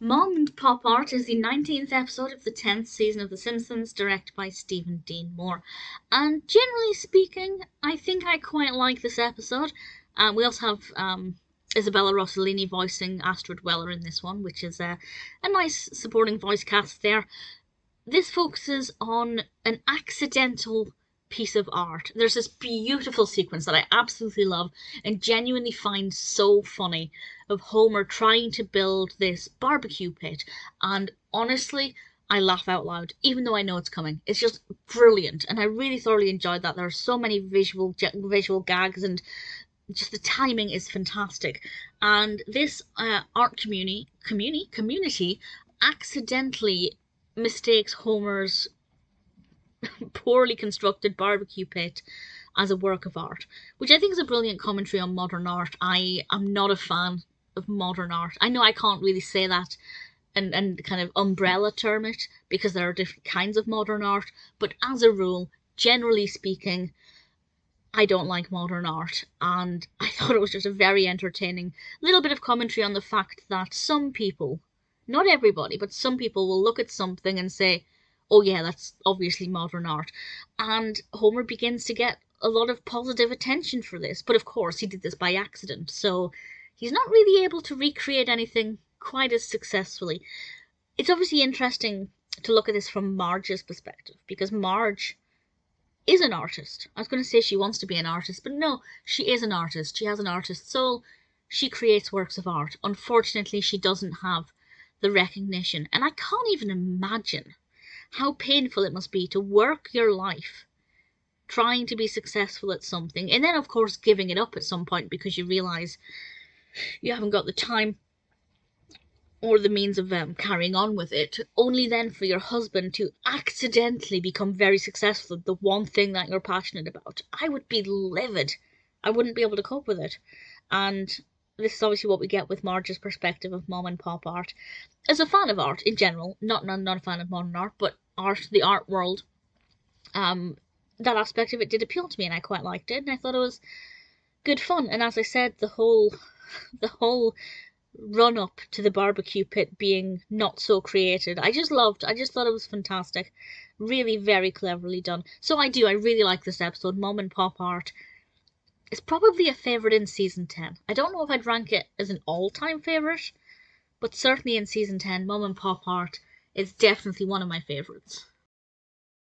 Mom and Pop Art is the 19th episode of the 10th season of The Simpsons, directed by Stephen Dean Moore. And generally speaking, I think I quite like this episode. We also have Isabella Rossellini voicing Astrid Weller in this one, which is a nice supporting voice cast there. This focuses on an accidental piece of art. There's this beautiful sequence that I absolutely love and genuinely find so funny of Homer trying to build this barbecue pit, and honestly I laugh out loud even though I know it's coming. It's just brilliant and I really thoroughly enjoyed that. There are so many visual gags and just the timing is fantastic. And this art community accidentally mistakes Homer's poorly constructed barbecue pit as a work of art, which I think is a brilliant commentary on modern art. I am not a fan of modern art. I know I can't really say that and kind of umbrella term it because there are different kinds of modern art, but as a rule, generally speaking, I don't like modern art, and I thought it was just a very entertaining little bit of commentary on the fact that some people, not everybody, but some people will look at something and say, oh yeah, that's obviously modern art. And Homer begins to get a lot of positive attention for this. But of course, he did this by accident, so he's not really able to recreate anything quite as successfully. It's obviously interesting to look at this from Marge's perspective, because Marge is an artist. I was going to say she wants to be an artist, but no, she is an artist. She has an artist's soul. She creates works of art. Unfortunately, she doesn't have the recognition. And I can't even imagine how painful it must be to work your life trying to be successful at something, and then of course giving it up at some point because you realise you haven't got the time or the means of carrying on with it, only then for your husband to accidentally become very successful at the one thing that you're passionate about. I would be livid. I wouldn't be able to cope with it. And this is obviously what we get with Marge's perspective of mom and pop art. As a fan of art in general, not a fan of modern art, but art, the art world, that aspect of it did appeal to me and I quite liked it, and I thought it was good fun. And as I said, the whole run up to the barbecue pit being not so created, I just thought it was fantastic. Really very cleverly done. So I really like this episode. Mom and Pop Art is probably a favourite in season 10. I don't know if I'd rank it as an all-time favourite, but certainly in season 10, Mom and Pop Art is definitely one of my favourites.